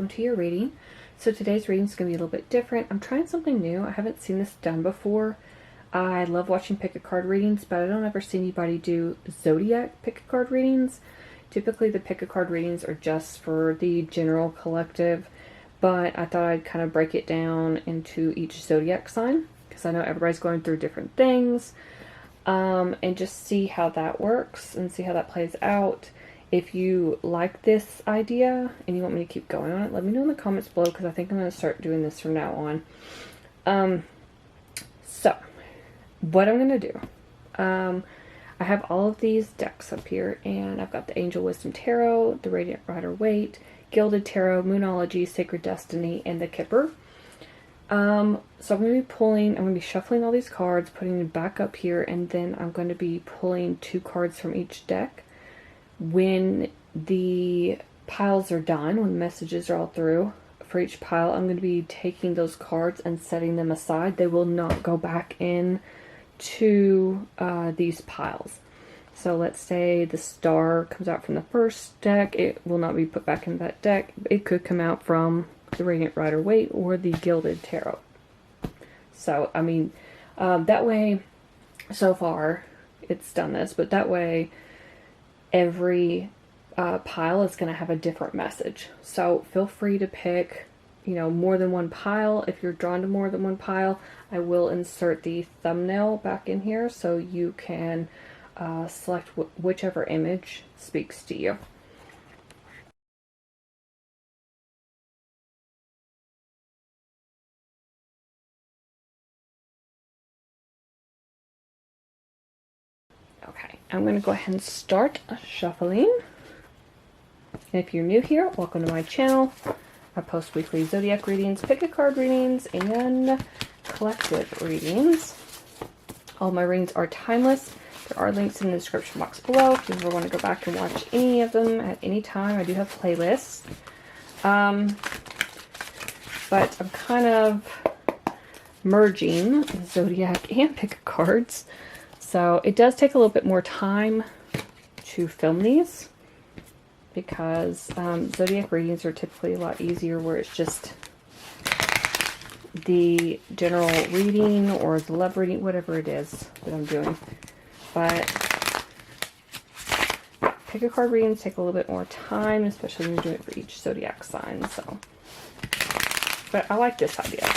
welcome to your reading. So today's reading is going to be a little bit different. I'm trying something new. I haven't seen this done before. I love watching pick a card readings, but I don't ever see anybody do zodiac pick a card readings. Typically the pick a card readings are just for the general collective, but I thought I'd kind of break it down into each zodiac sign, because I know everybody's going through different things, and just see how that works and see how that plays out. If you like this idea and you want me to keep going on it, let me know in the comments below, because I think I'm going to start doing this from now on. So, what I'm going to do, I have all of these decks up here, and I've got the Angel Wisdom Tarot, the Radiant Rider-Waite, Gilded Tarot, Moonology, Sacred Destiny, and the Kipper. So I'm going to be shuffling all these cards, putting them back up here, and then I'm going to be pulling 2 cards from each deck. When the piles are done, when the messages are all through for each pile, I'm going to be taking those cards and setting them aside. They will not go back in to these piles. So let's say the star comes out from the first deck, it will not be put back in that deck. It could come out from the Radiant Rider-Waite or the Gilded Tarot. So, I mean, that way, so far, it's done this, but that way, every pile is going to have a different message. So feel free to pick, more than one pile. If you're drawn to more than one pile, I will insert the thumbnail back in here so you can select whichever image speaks to you. Okay, I'm going to go ahead and start shuffling. And if you're new here, welcome to my channel. I post weekly zodiac readings, pick a card readings, and collective readings. All my readings are timeless. There are links in the description box below if you ever want to go back and watch any of them at any time. I do have playlists. But I'm kind of merging zodiac and pick a cards. So it does take a little bit more time to film these, because zodiac readings are typically a lot easier, where it's just the general reading or the love reading, whatever it is that I'm doing. But pick a card readings take a little bit more time, especially when you're doing it for each zodiac sign. So, but I like this idea.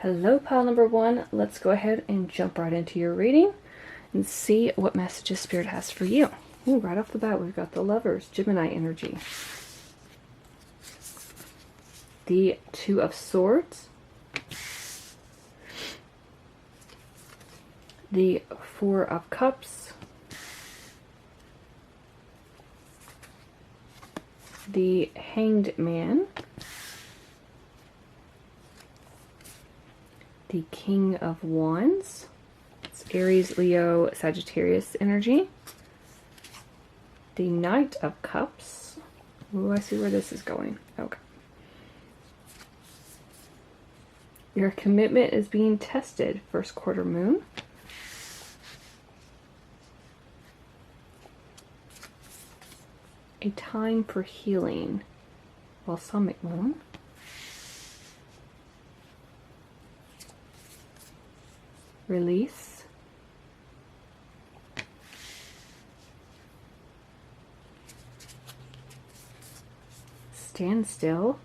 Hello, pile number 1. Let's go ahead and jump right into your reading and see what messages Spirit has for you. Ooh, right off the bat, we've got the Lovers, Gemini energy. The Two of Swords. The Four of Cups. The Hanged Man. the King of Wands. It's Aries, Leo, Sagittarius energy. The Knight of Cups. Ooh, I see where this is going. Okay. Your commitment is being tested. First quarter moon. A time for healing. Balsamic moon. Release. Stand still.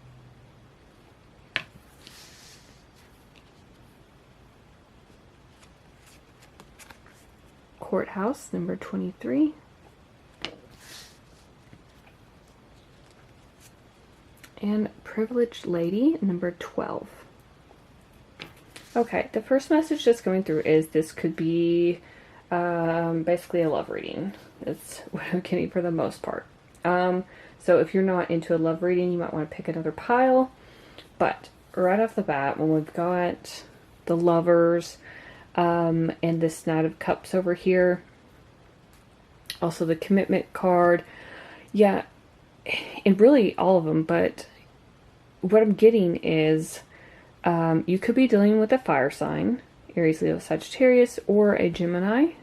Courthouse, number 23. And Privileged Lady, number 12. Okay, the first message that's going through is this could be basically a love reading. That's what I'm getting for the most part. So if you're not into a love reading, you might want to pick another pile. But right off the bat, when we've got the Lovers and this Knight of Cups over here, also the Commitment card, yeah, and really all of them, but what I'm getting is you could be dealing with a fire sign, Aries, Leo, Sagittarius, or a Gemini. You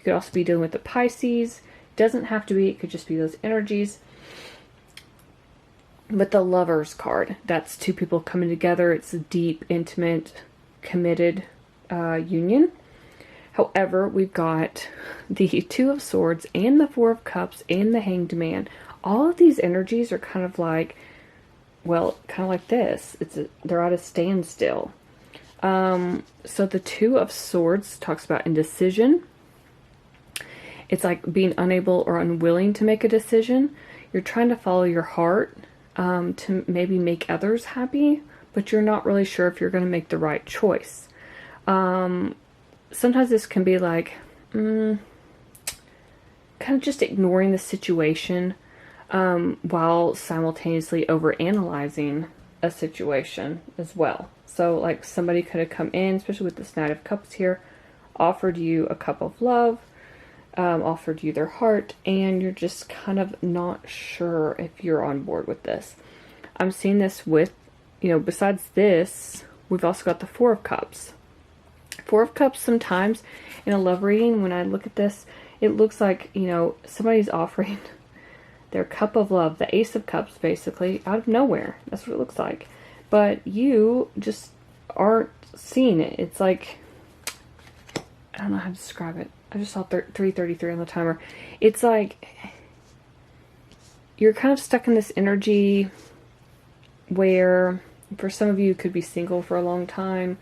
could also be dealing with a Pisces. Doesn't have to be, it could just be those energies. But the Lovers card, that's two people coming together. It's a deep, intimate, committed union. However, we've got the Two of Swords and the Four of Cups and the Hanged Man. All of these energies are kind of like, well, kind of like this. They're at a standstill. So the Two of Swords talks about indecision. It's like being unable or unwilling to make a decision. You're trying to follow your heart to maybe make others happy, but you're not really sure if you're going to make the right choice. Sometimes this can be like kind of just ignoring the situation while simultaneously overanalyzing a situation as well. So like somebody could have come in, especially with this Knight of Cups here, offered you a cup of love, offered you their heart, and you're just kind of not sure if you're on board with this. I'm seeing this with, besides this, we've also got the Four of Cups. Four of Cups, sometimes in a love reading, when I look at this, it looks like, somebody's offering their cup of love, the Ace of Cups, basically, out of nowhere. That's what it looks like. But you just aren't seeing it. It's like, I don't know how to describe it. I just saw 3:33 on the timer. It's like you're kind of stuck in this energy where, for some of you, could be single for a long time,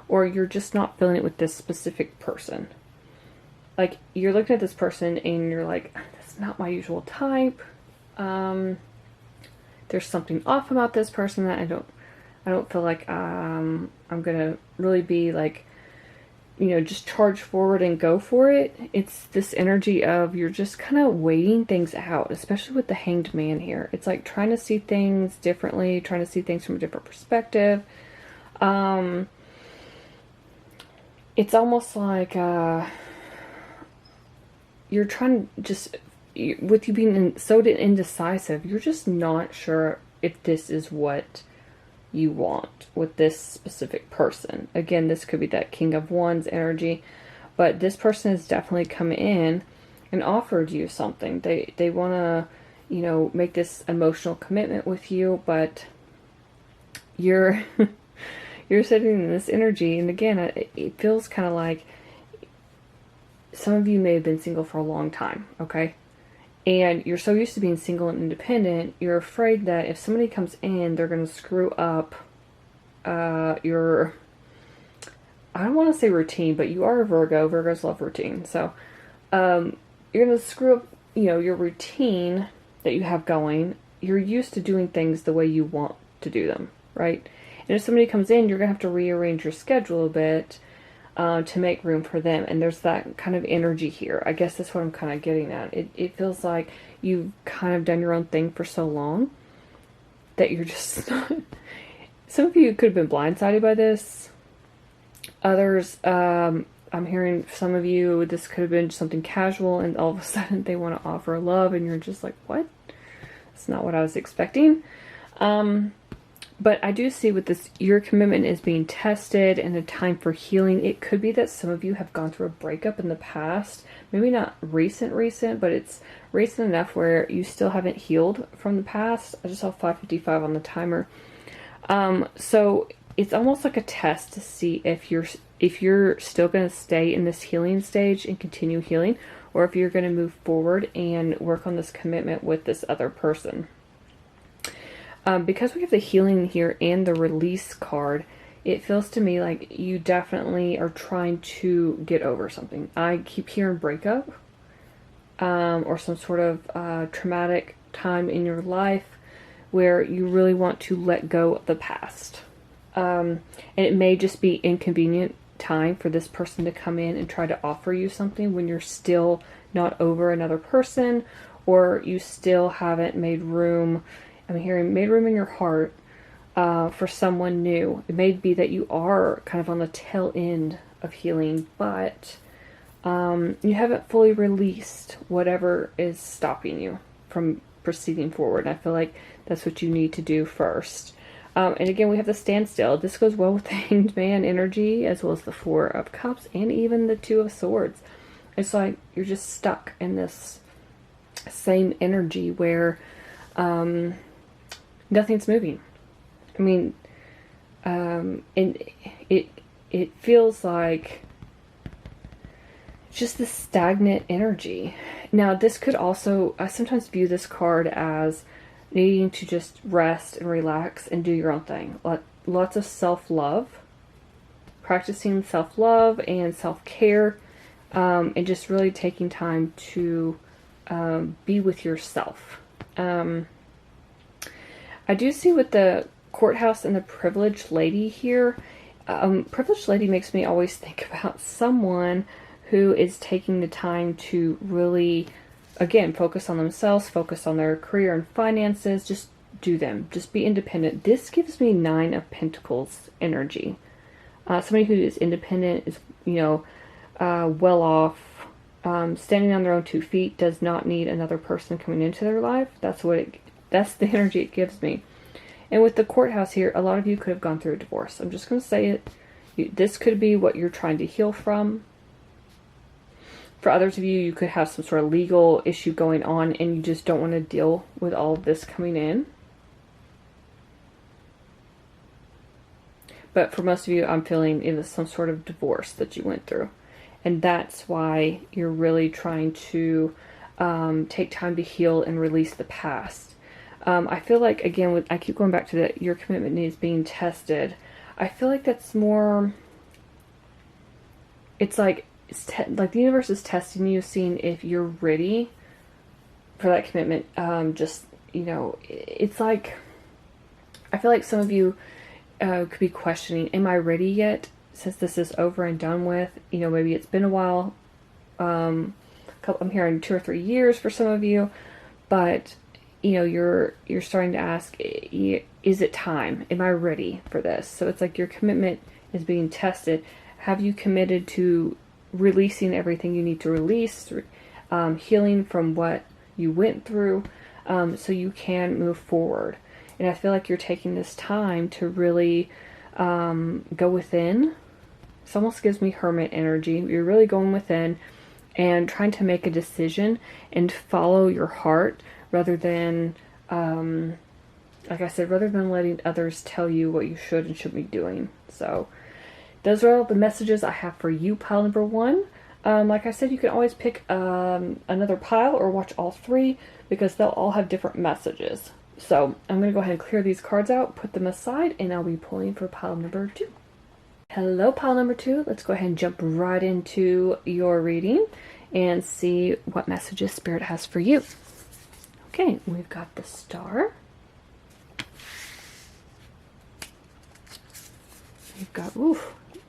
or you're just not feeling it with this specific person. Like, you're looking at this person and you're like, that's not my usual type. There's something off about this person that I don't feel like I'm gonna really be like, just charge forward and go for it. It's this energy of you're just kind of waiting things out, especially with the Hanged Man here. It's like trying to see things differently, trying to see things from a different perspective. It's almost like you're trying to just, with you being so indecisive, you're just not sure if this is what you want with this specific person. Again, this could be that King of Wands energy, but this person has definitely come in and offered you something. They want to, make this emotional commitment with you, but you're you're sitting in this energy, and again, it feels kind of like some of you may have been single for a long time, okay? And you're so used to being single and independent, you're afraid that if somebody comes in, they're going to screw up your, I don't want to say routine, but you are a Virgo. Virgos love routine. So you're going to screw up, your routine that you have going. You're used to doing things the way you want to do them, right? And if somebody comes in, you're going to have to rearrange your schedule a bit to make room for them. And there's that kind of energy here. I guess that's what I'm kind of getting at. It feels like you've kind of done your own thing for so long that you're just not... Some of you could have been blindsided by this. Others, I'm hearing some of you, this could have been something casual and all of a sudden they want to offer love and you're just like, what? That's not what I was expecting. But I do see with this, your commitment is being tested and a time for healing. It could be that some of you have gone through a breakup in the past. Maybe not recent, but it's recent enough where you still haven't healed from the past. I just saw 5:55 on the timer. So it's almost like a test to see if you're still going to stay in this healing stage and continue healing, or if you're going to move forward and work on this commitment with this other person. Because we have the healing here and the release card, it feels to me like you definitely are trying to get over something. I keep hearing breakup, or some sort of traumatic time in your life where you really want to let go of the past. And it may just be inconvenient time for this person to come in and try to offer you something when you're still not over another person, or you still haven't made room. I'm hearing made room in your heart for someone new. It may be that you are kind of on the tail end of healing, but you haven't fully released whatever is stopping you from proceeding forward. And I feel like that's what you need to do first. And again, we have the standstill. This goes well with the Hanged Man energy, as well as the Four of Cups, and even the Two of Swords. It's like you're just stuck in this same energy where nothing's moving. I mean, and it feels like just this stagnant energy. Now, this could also, I sometimes view this card as needing to just rest and relax and do your own thing. Lots of self-love, practicing self-love and self-care, and just really taking time to be with yourself. I do see with the courthouse and the privileged lady here, privileged lady makes me always think about someone who is taking the time to really, again, focus on themselves, focus on their career and finances, just do them, just be independent. This gives me Nine of Pentacles energy. Somebody who is independent, is, well off, standing on their own 2 feet, does not need another person coming into their life. That's the energy it gives me. And with the courthouse here, a lot of you could have gone through a divorce. I'm just going to say it. This could be what you're trying to heal from. For others of you, you could have some sort of legal issue going on and you just don't want to deal with all of this coming in. But for most of you, I'm feeling it was some sort of divorce that you went through. And that's why you're really trying to take time to heal and release the past. I feel like, again, I keep going back to that your commitment needs being tested. I feel like that's more, it's like the universe is testing you, seeing if you're ready for that commitment. It's like, I feel like some of you could be questioning, am I ready yet? Since this is over and done with, maybe it's been a while. I'm hearing 2 or 3 years for some of you, but you're starting to ask, is it time? Am I ready for this? So it's like your commitment is being tested. Have you committed to releasing everything you need to release, healing from what you went through, so you can move forward? And I feel like you're taking this time to really go within. This almost gives me Hermit energy. You're really going within and trying to make a decision and follow your heart, rather than, like I said, rather than letting others tell you what you should and shouldn't be doing. So those are all the messages I have for you, pile number 1. Like I said, you can always pick another pile or watch all 3, because they'll all have different messages. So I'm going to go ahead and clear these cards out, put them aside, and I'll be pulling for pile number 2. Hello, pile number 2. Let's go ahead and jump right into your reading and see what messages Spirit has for you. Okay, we've got the Star. We've got,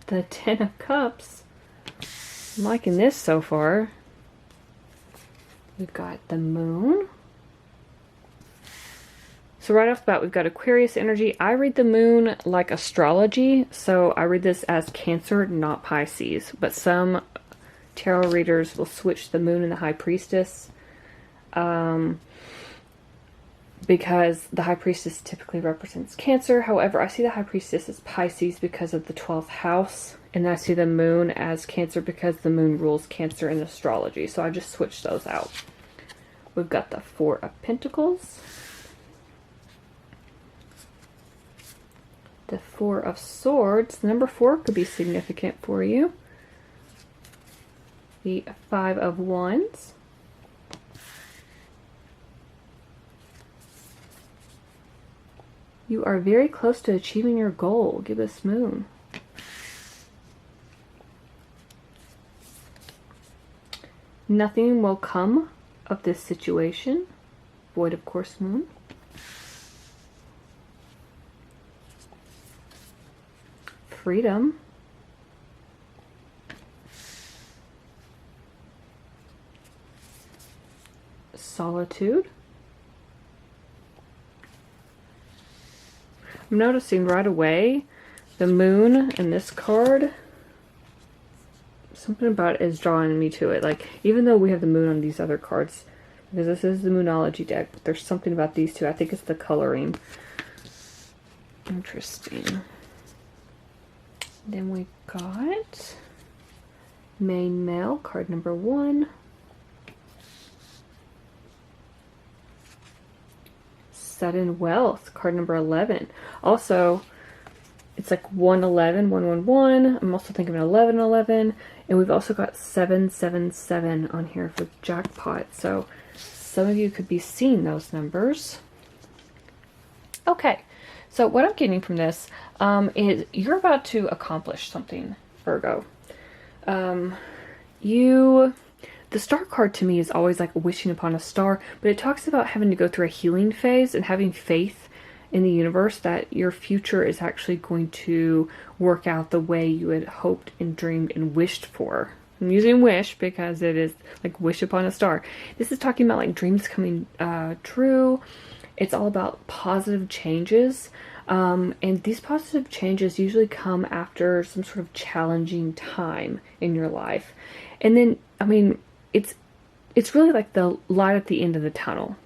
the Ten of Cups. I'm liking this so far. We've got the Moon. So right off the bat, we've got Aquarius energy. I read the moon like astrology, so I read this as Cancer, not Pisces. But some tarot readers will switch the moon and the high priestess, because the high priestess typically represents Cancer. However, I see the high priestess as Pisces because of the 12th house, and I see the moon as Cancer because the moon rules Cancer in astrology. So I just switched those out. We've got the Four of Pentacles, the Four of Swords. Number 4 could be significant for you. The Five of Wands. You are very close to achieving your goal. Give us Moon. Nothing will come of this situation. Void, of course, Moon. Freedom. Solitude. I'm noticing right away the moon in this card, something about it is drawing me to it. Like, even though we have the moon on these other cards, because this is the Moonology deck, but there's something about these two. I think it's the coloring. Interesting. Then we got Main Male, card number 1. Sudden Wealth, card number 11. Also, it's like 111, 111. I'm also thinking of 1111. And we've also got 777 on here for jackpot. So some of you could be seeing those numbers. Okay, so what I'm getting from this is you're about to accomplish something, Virgo. The star card to me is always like wishing upon a star, but it talks about having to go through a healing phase and having faith in the universe that your future is actually going to work out the way you had hoped and dreamed and wished for. I'm using wish because it is like wish upon a star. This is talking about like dreams coming true. It's all about positive changes. And these positive changes usually come after some sort of challenging time in your life. And then, I mean, it's really like the light at the end of the tunnel.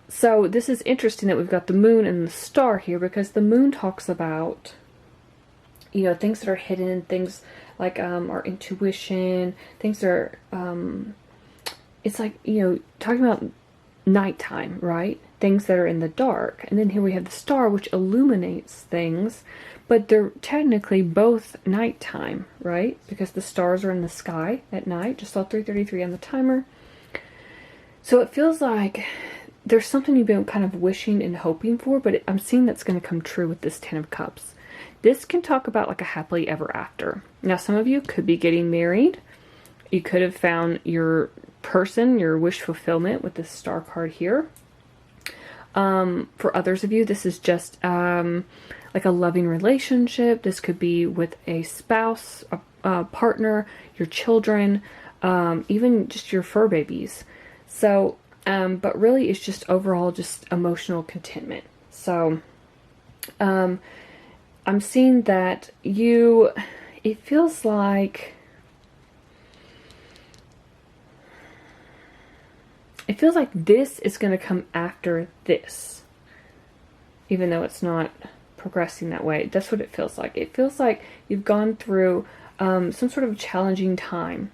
So this is interesting that we've got the moon and the star here, because the moon talks about, you know, things that are hidden, things like our intuition, things that are, it's like, you know, talking about nighttime, right? Things that are in the dark. And then here we have the star, which illuminates things, but they're technically both nighttime, right? Because the stars are in the sky at night. Just saw 3:33 on the timer. So it feels like there's something you've been kind of wishing and hoping for, but I'm seeing that's going to come true with this 10 of Cups. This can talk about like a happily ever after. Now, some of you could be getting married. You could have found your person, your wish fulfillment with this star card here. For others of you, this is just like a loving relationship. This could be with a spouse, a partner, your children, even just your fur babies. So, but really it's just overall just emotional contentment. So, I'm seeing that it feels like this is going to come after this, even though it's not progressing that way. That's what it feels like. It feels like you've gone through some sort of challenging time.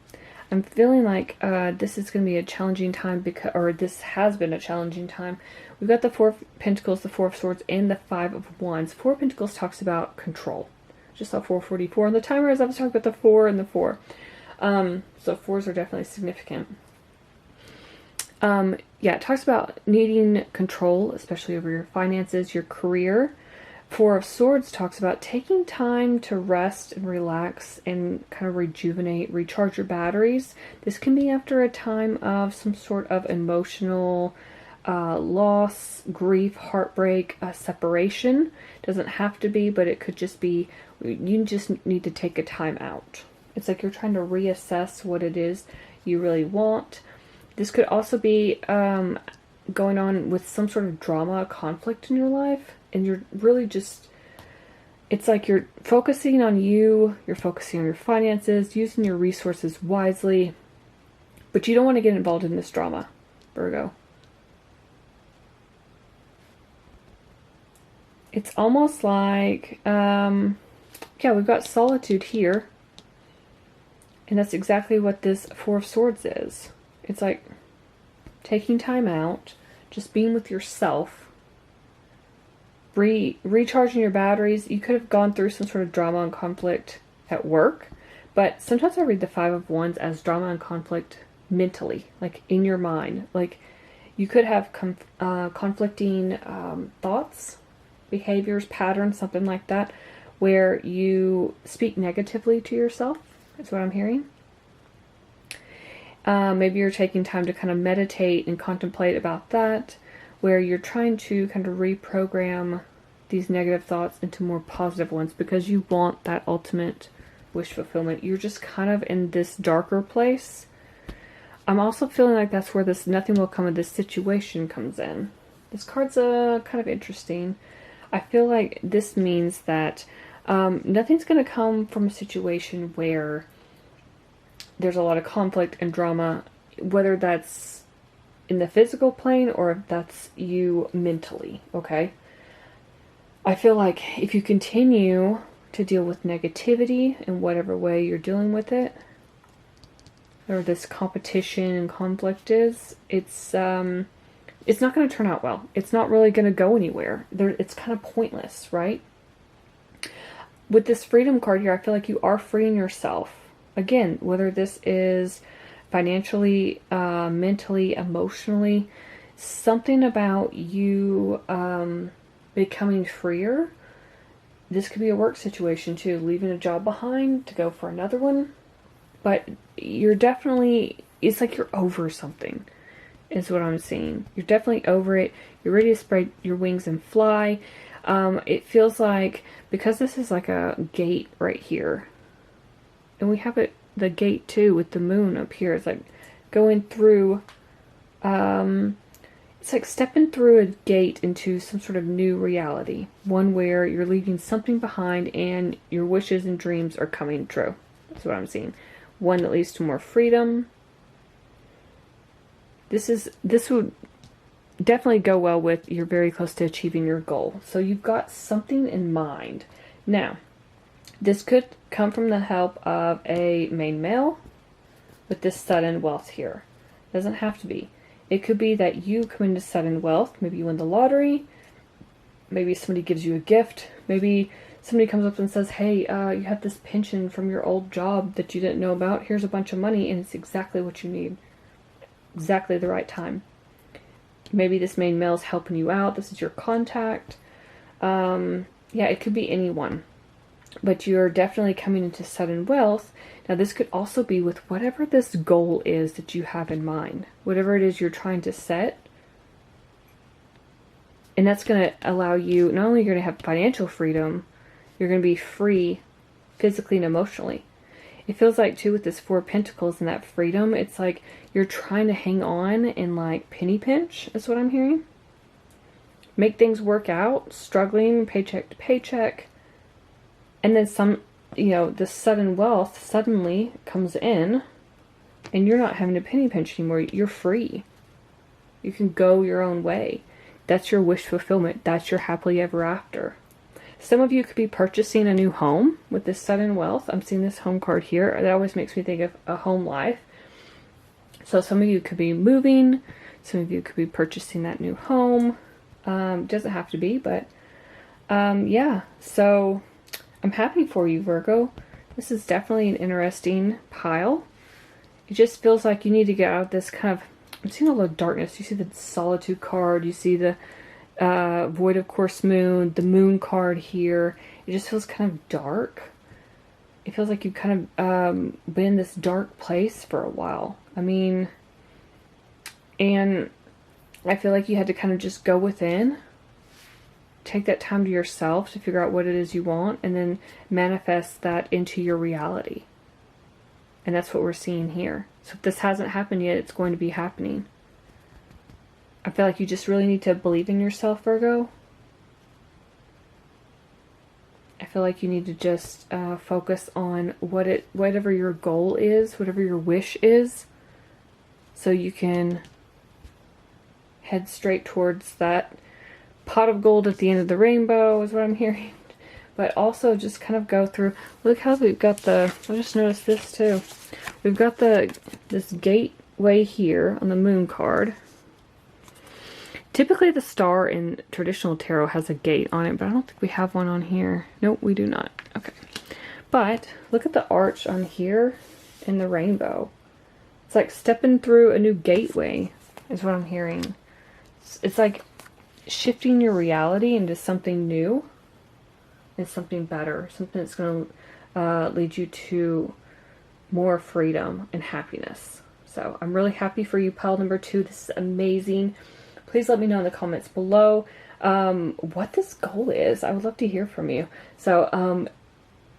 I'm feeling like this is going to be a challenging time, or this has been a challenging time. We've got the Four of Pentacles, the Four of Swords, and the Five of Wands. Four of Pentacles talks about control. Just saw 4:44 on the timer as I was talking about the 4 and the 4. So 4s are definitely significant. Yeah, it talks about needing control, especially over your finances, your career. Four of Swords talks about taking time to rest and relax and kind of rejuvenate, recharge your batteries. This can be after a time of some sort of emotional loss, grief, heartbreak, separation. Doesn't have to be, but it could just be, you just need to take a time out. It's like you're trying to reassess what it is you really want. This could also be going on with some sort of drama, conflict in your life, and you're really just, it's like you're focusing on you, you're focusing on your finances, using your resources wisely, but you don't want to get involved in this drama, Virgo. It's almost like, yeah, we've got solitude here. And that's exactly what this Four of Swords is. It's like taking time out, just being with yourself, recharging your batteries. You could have gone through some sort of drama and conflict at work, but sometimes I read the Five of Wands as drama and conflict mentally, like in your mind. Like you could have conflicting thoughts, behaviors, patterns, something like that, where you speak negatively to yourself, is what I'm hearing. Maybe you're taking time to kind of meditate and contemplate about that, where you're trying to kind of reprogram these negative thoughts into more positive ones because you want that ultimate wish fulfillment. You're just kind of in this darker place. I'm also feeling like that's where this nothing will come of this situation comes in. This card's kind of interesting. I feel like this means that nothing's going to come from a situation where there's a lot of conflict and drama, whether that's in the physical plane or if that's you mentally, okay? I feel like if you continue to deal with negativity in whatever way you're dealing with it, or this competition and conflict is, it's not going to turn out well. It's not really going to go anywhere. It's kind of pointless, right? With this freedom card here, I feel like you are freeing yourself. Again, whether this is financially, mentally, emotionally, something about you becoming freer. This could be a work situation too, leaving a job behind to go for another one. But you're definitely, it's like you're over something, is what I'm seeing. You're definitely over it. You're ready to spread your wings and fly. It feels like, because this is like a gate right here, and we have it, the gate too, with the moon up here. It's like going through, it's like stepping through a gate into some sort of new reality. One where you're leaving something behind and your wishes and dreams are coming true. That's what I'm seeing. One that leads to more freedom. This would definitely go well with you're very close to achieving your goal. So you've got something in mind. Now, this could come from the help of a main male with this sudden wealth here. Doesn't have to be. It could be that you come into sudden wealth. Maybe you win the lottery. Maybe somebody gives you a gift. Maybe somebody comes up and says, hey, you have this pension from your old job that you didn't know about. Here's a bunch of money, and it's exactly what you need. Exactly the right time. Maybe this main male is helping you out. This is your contact. Yeah, it could be anyone. But you're definitely coming into sudden wealth. Now, this could also be with whatever this goal is that you have in mind. Whatever it is you're trying to set. And that's going to allow you, not only you're going to have financial freedom, you're going to be free physically and emotionally. It feels like, too, with this Four of Pentacles and that freedom, it's like you're trying to hang on and, like, penny pinch, is what I'm hearing. Make things work out, struggling paycheck to paycheck. And then some, this sudden wealth suddenly comes in, and you're not having to penny pinch anymore. You're free. You can go your own way. That's your wish fulfillment. That's your happily ever after. Some of you could be purchasing a new home with this sudden wealth. I'm seeing this home card here. That always makes me think of a home life. So some of you could be moving. Some of you could be purchasing that new home. Doesn't have to be, but yeah. So I'm happy for you, Virgo. This is definitely an interesting pile. It just feels like you need to get out of this kind of, I'm seeing a lot of darkness. You see the solitude card. You see the void of course moon, the moon card here. It just feels kind of dark. It feels like you've kind of been in this dark place for a while. I mean, and I feel like you had to kind of just go within, take that time to yourself to figure out what it is you want, and then manifest that into your reality. And that's what we're seeing here. So if this hasn't happened yet, it's going to be happening. I feel like you just really need to believe in yourself, Virgo. I feel like you need to just focus on whatever your goal is, whatever your wish is, so you can head straight towards that pot of gold at the end of the rainbow, is what I'm hearing. But also just kind of go through, look how we've got the, I just noticed this too. We've got this gateway here on the moon card. Typically the star in traditional tarot has a gate on it, but I don't think we have one on here. Nope, we do not. Okay. But look at the arch on here in the rainbow. It's like stepping through a new gateway, is what I'm hearing. It's like shifting your reality into something new and something better. Something that's going to lead you to more freedom and happiness. So I'm really happy for you, pile number 2. This is amazing. Please let me know in the comments below what this goal is. I would love to hear from you. So,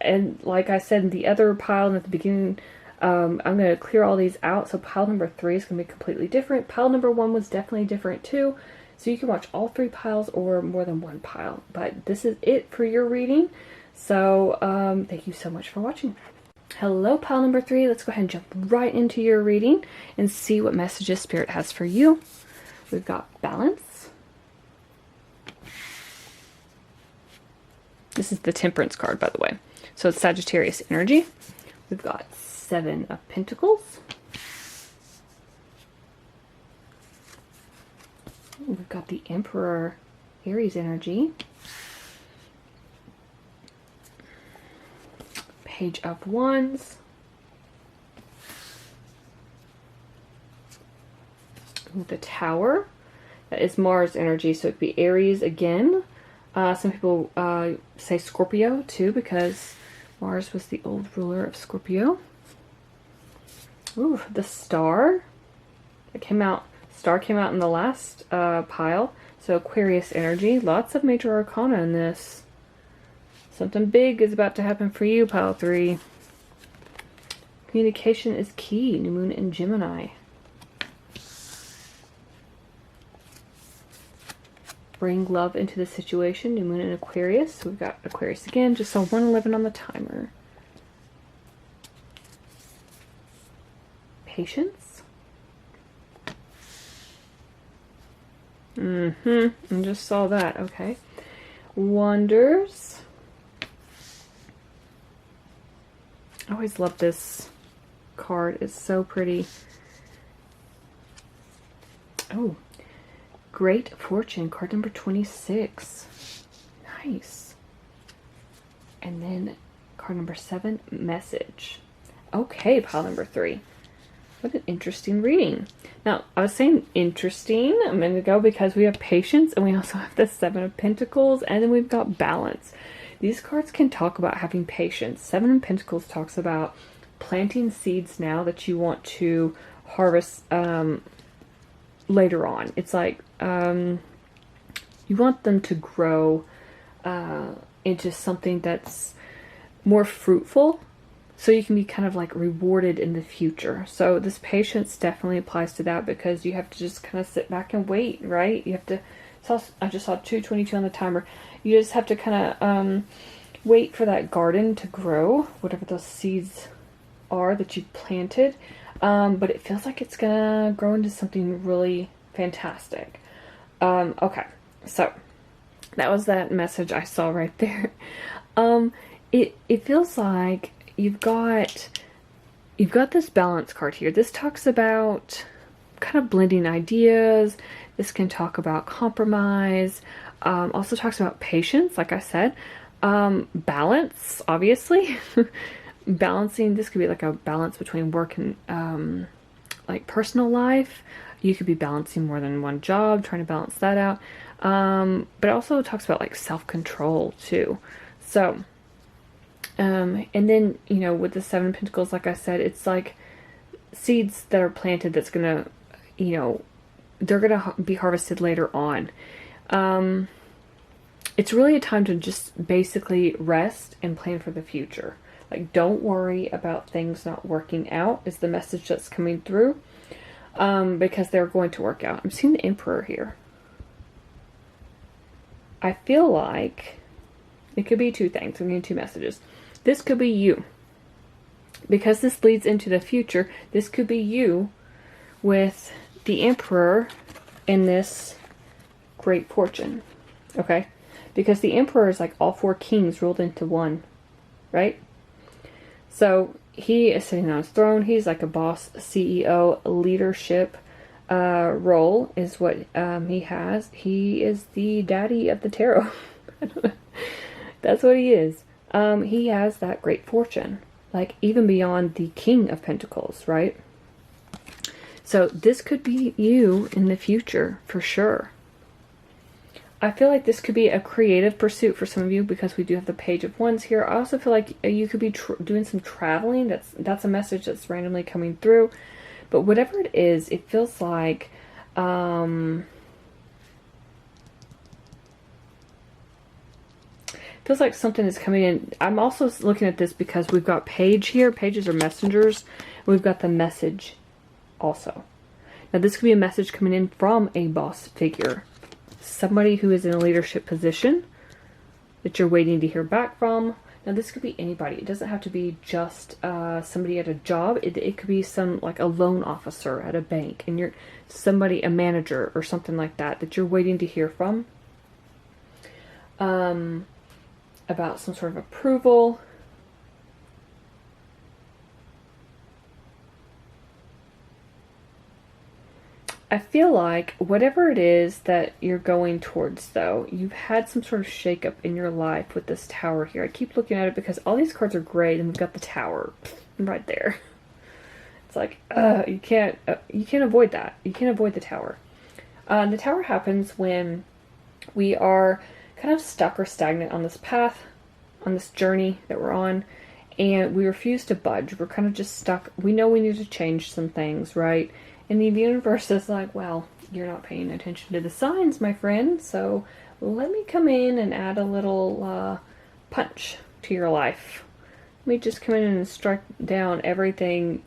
and like I said in the other pile at the beginning, I'm going to clear all these out. So pile number 3 is going to be completely different. Pile number 1 was definitely different too. So you can watch all 3 piles or more than one pile. But this is it for your reading. So thank you so much for watching. Hello, pile number 3. Let's go ahead and jump right into your reading and see what messages Spirit has for you. We've got balance. This is the Temperance card, by the way. So it's Sagittarius energy. We've got 7 of Pentacles. We've got the Emperor, Aries energy. Page of Wands. The Tower, that is Mars energy, so it'd be Aries again. Some people say Scorpio too, because Mars was the old ruler of Scorpio. Ooh, the Star. Star came out in the last pile. So Aquarius energy. Lots of major arcana in this. Something big is about to happen for you, pile 3. Communication is key. New moon in Gemini. Bring love into the situation. New moon in Aquarius. So we've got Aquarius again. Just saw 111 on the timer. Patience. I just saw that. Okay. Wonders. I always love this card. It's so pretty. Oh. Great Fortune, card number 26. Nice. And then card number 7, Message. Okay, pile number 3. What an interesting reading. Now, I was saying interesting a minute ago because we have Patience and we also have the 7 of Pentacles, and then we've got Balance. These cards can talk about having patience. 7 of Pentacles talks about planting seeds now that you want to harvest later on. It's like you want them to grow into something that's more fruitful, so you can be kind of like rewarded in the future. So this patience definitely applies to that, because you have to just kind of sit back and wait, right? You have to, I just saw 2:22 on the timer. You just have to kind of wait for that garden to grow, whatever those seeds are that you planted. But it feels like it's gonna grow into something really fantastic. Okay, so that was that message I saw right there. It feels like you've got this balance card here. This talks about kind of blending ideas. This can talk about compromise. Also talks about patience, like I said. Balance, obviously. Balancing, this could be like a balance between work and like personal life. You could be balancing more than one job, trying to balance that out. But it also talks about like self-control too. So, and then, you know, with the 7 of Pentacles, like I said, it's like seeds that are planted that's gonna, you know, they're gonna be harvested later on. It's really a time to just basically rest and plan for the future. Like, don't worry about things not working out is the message that's coming through. because they're going to work out. I'm seeing the Emperor here. I feel like it could be two things. I'm getting two messages. This could be you. Because this leads into the future, this could be you with the Emperor in this great fortune. Okay? Because the Emperor is like all four kings rolled into one. Right? So he is sitting on his throne. He's like a boss, CEO, leadership role is what he has. He is the daddy of the tarot. That's what he is. He has that great fortune. Like even beyond the King of Pentacles, right? So this could be you in the future for sure. I feel like this could be a creative pursuit for some of you because we do have the Page of Wands here. I also feel like you could be doing some traveling. That's a message that's randomly coming through. But whatever it is, it feels like something is coming in. I'm also looking at this because we've got Page here. Pages are messengers. We've got the message also. Now this could be a message coming in from a boss figure. Somebody who is in a leadership position that you're waiting to hear back from. Now this could be anybody. It doesn't have to be just somebody at a job. It could be some like a loan officer at a bank, and you're somebody, a manager or something like that you're waiting to hear from. About some sort of approval. I feel like whatever it is that you're going towards, though, you've had some sort of shakeup in your life with this Tower here. I keep looking at it because all these cards are great, and we've got the Tower right there. It's like, you can't avoid that. You can't avoid the Tower. The Tower happens when we are kind of stuck or stagnant on this path, on this journey that we're on, and we refuse to budge. We're kind of just stuck. We know we need to change some things, right? And the universe is like, well, you're not paying attention to the signs, my friend, so let me come in and add a little punch to your life. Let me just come in and strike down everything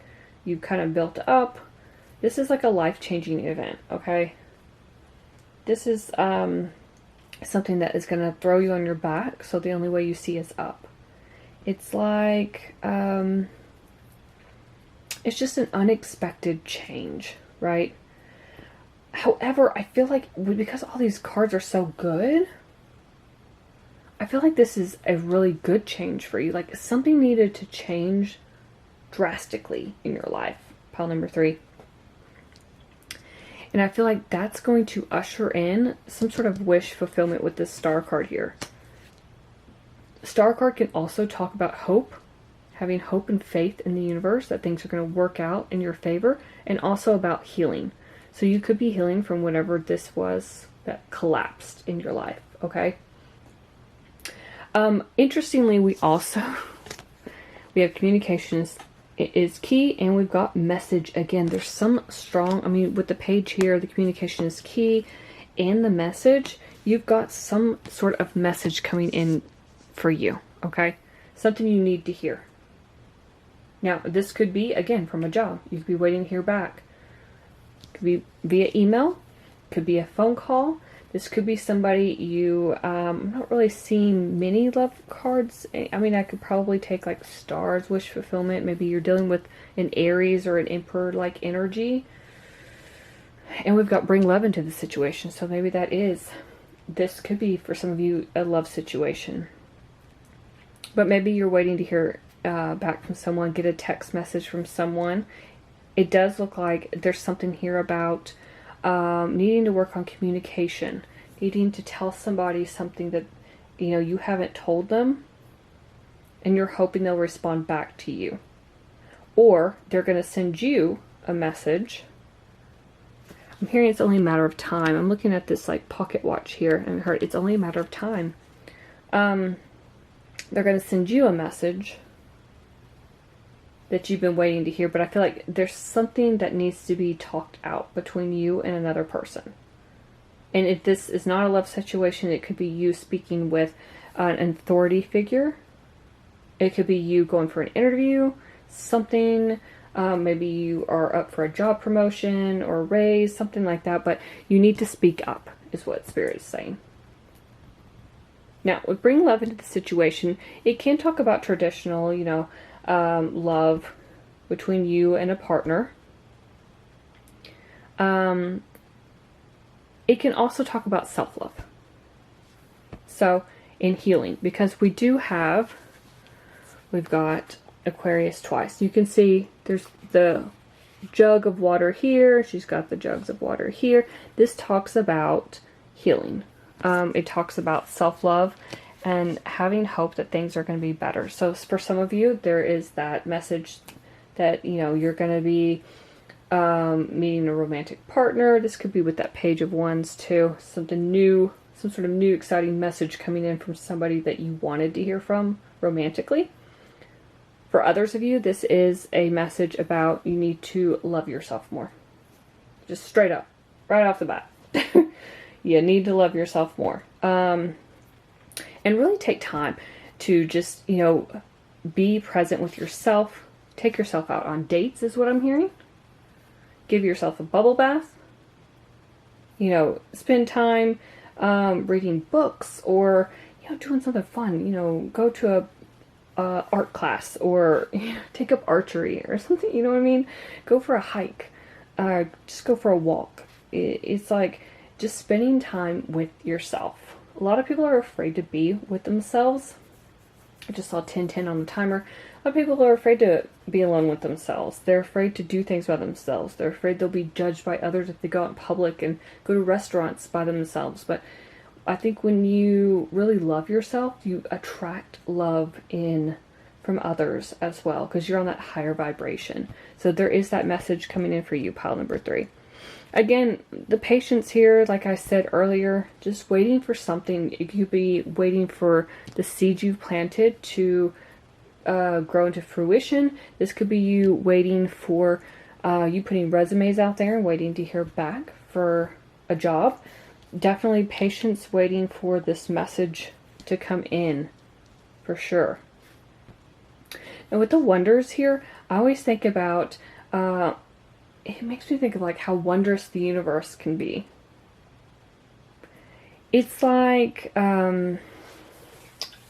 you kind of built up. This is like a life-changing event, okay? This is something that is going to throw you on your back, so the only way you see is up. It's like, it's just an unexpected change, right? However, I feel like because all these cards are so good, I feel like this is a really good change for you. Like something needed to change drastically in your life. Pile number 3. And I feel like that's going to usher in some sort of wish fulfillment with this Star card here. Star card can also talk about hope. Having hope and faith in the universe that things are going to work out in your favor, and also about healing. So you could be healing from whatever this was that collapsed in your life, okay? Interestingly, we have communications is key, and we've got message again. There's some strong, I mean, with the Page here, the communication is key, and the message, you've got some sort of message coming in for you, okay? Something you need to hear. Now, this could be, again, from a job. You could be waiting to hear back. It could be via email. Could be a phone call. This could be somebody you... I'm not really seeing many love cards. I mean, I could probably take, like, stars, wish fulfillment. Maybe you're dealing with an Aries or an Emperor-like energy. And we've got bring love into the situation. So maybe that is... This could be, for some of you, a love situation. But maybe you're waiting to hear... back from someone, get a text message from someone. It does look like there's something here about needing to work on communication, needing to tell somebody something that you haven't told them, and you're hoping they'll respond back to you, or they're going to send you a message. I'm hearing it's only a matter of time. I'm looking at this like pocket watch here, and it's only a matter of time. They're going to send you a message that you've been waiting to hear, but I feel like there's something that needs to be talked out between you and another person. And if this is not a love situation, it could be you speaking with an authority figure. It could be you going for an interview, something Maybe you are up for a job promotion or a raise, something like that, but you need to speak up, is what Spirit is saying. Now, with bring love into the situation, it can talk about traditional, love between you and a partner. It can also talk about self-love. So, in healing, because we've got Aquarius twice. You can see there's the jug of water here. She's got the jugs of water here. This talks about healing. It talks about self-love and having hope that things are going to be better. So for some of you, there is that message that, you're going to be meeting a romantic partner. This could be with that Page of Wands too. Something new, some sort of new exciting message coming in from somebody that you wanted to hear from romantically. For others of you, this is a message about you need to love yourself more. Just straight up, right off the bat. You need to love yourself more. And really take time to just, be present with yourself. Take yourself out on dates is what I'm hearing. Give yourself a bubble bath. Spend time reading books or, doing something fun. Go to a art class or take up archery or something, you know what I mean? Go for a hike. Just go for a walk. It's like just spending time with yourself. A lot of people are afraid to be with themselves. I just saw 10:10 on the timer. A lot of people are afraid to be alone with themselves. They're afraid to do things by themselves. They're afraid they'll be judged by others if they go out in public and go to restaurants by themselves. But I think when you really love yourself, you attract love from others as well, because you're on that higher vibration. So there is that message coming in for you, pile number 3. Again, the patience here, like I said earlier, just waiting for something. You could be waiting for the seed you've planted to grow into fruition. This could be you waiting for you putting resumes out there and waiting to hear back for a job. Definitely patience waiting for this message to come in, for sure. And with the wonders here, I always think about, it makes me think of like how wondrous the universe can be. It's like, you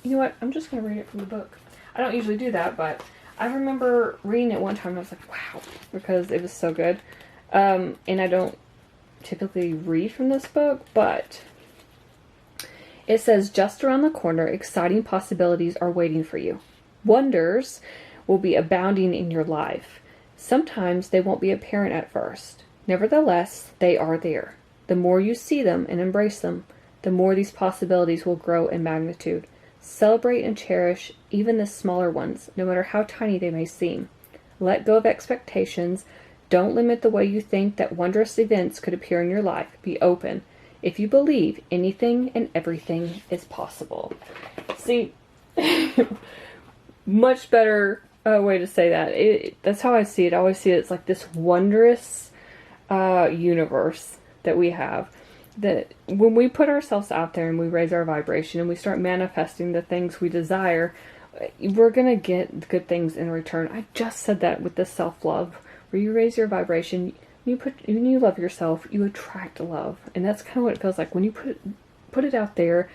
know what, I'm just going to read it from the book. I don't usually do that, but I remember reading it one time and I was like, wow, because it was so good. And I don't typically read from this book, but it says, just around the corner, exciting possibilities are waiting for you. Wonders will be abounding in your life. Sometimes they won't be apparent at first. Nevertheless, they are there. The more you see them and embrace them, the more these possibilities will grow in magnitude. Celebrate and cherish even the smaller ones, no matter how tiny they may seem. Let go of expectations. Don't limit the way you think that wondrous events could appear in your life. Be open. If you believe, anything and everything is possible. See, much better way to say that. That's how I see it. I always see it as like this wondrous universe that we have. That when we put ourselves out there and we raise our vibration and we start manifesting the things we desire, we're going to get good things in return. I just said that with the self-love. Where you raise your vibration, when you love yourself, you attract love. And that's kind of what it feels like. When you put it out there,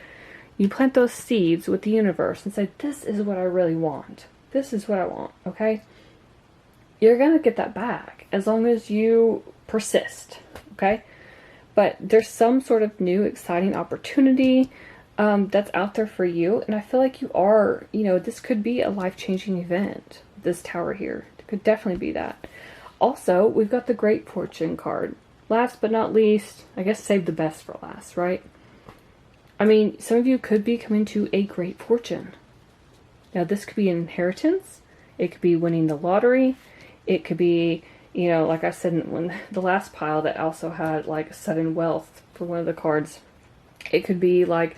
you plant those seeds with the universe and say, this is what I really want. This is what I want, okay? You're going to get that back as long as you persist, okay? But there's some sort of new exciting opportunity that's out there for you. And I feel like you are, this could be a life-changing event. This tower here. It could definitely be that. Also, we've got the Great Fortune card. Last but not least, I guess save the best for last, right? I mean, some of you could be coming to a great fortune. Now, this could be an inheritance. It could be winning the lottery. It could be, like I said when the last pile that also had like sudden wealth for one of the cards. It could be like,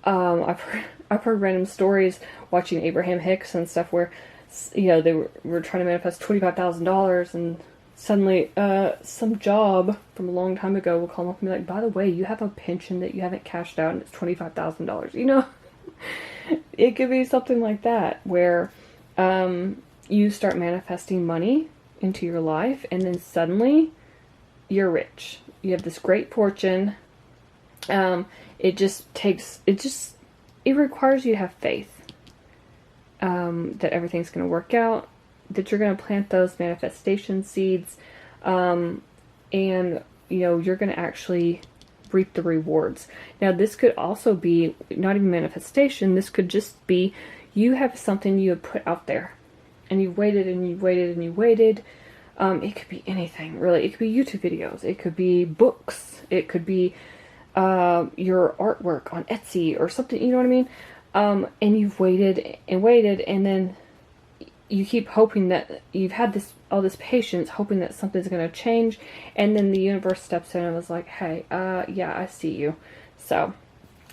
I've heard random stories watching Abraham Hicks and stuff where they were trying to manifest $25,000 and suddenly some job from a long time ago will call them up and be like, by the way, you have a pension that you haven't cashed out and it's $25,000. It could be something like that where you start manifesting money into your life, and then suddenly you're rich. You have this great fortune. It requires you to have faith that everything's going to work out, that you're going to plant those manifestation seeds, and you're going to actually reap the rewards. Now, this could also be not even manifestation. This could just be you have something you have put out there, and you've waited and you've waited and you've waited. It could be anything, really. It could be YouTube videos. It could be books. It could be your artwork on Etsy or something, you know what I mean? And you've waited and waited, and then you keep hoping that you've had all this patience, hoping that something's going to change, and then the universe steps in and was like, hey, yeah, I see you. So,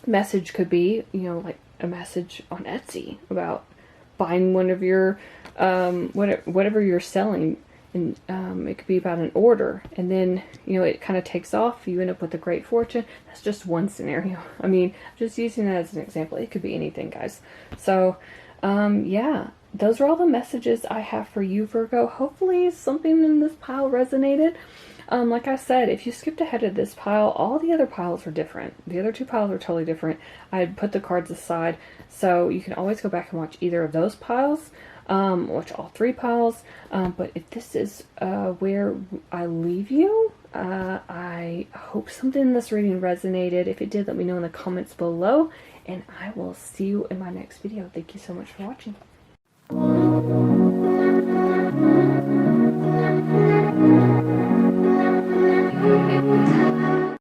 message could be, like a message on Etsy about buying one of your, whatever you're selling. And it could be about an order, and then it kind of takes off. You end up with a great fortune. That's just one scenario. I mean, just using that as an example. It could be anything, guys. So yeah, those are all the messages I have for you, Virgo. Hopefully something in this pile resonated. Like I said, if you skipped ahead of this pile, all the other piles are different. The other two piles are totally different. I had put the cards aside, so you can always go back and watch either of those piles. Watch all three piles, but if this is where I leave you, I hope something in this reading resonated. If it did, let me know in the comments below, and I will see you in my next video. Thank you so much for watching.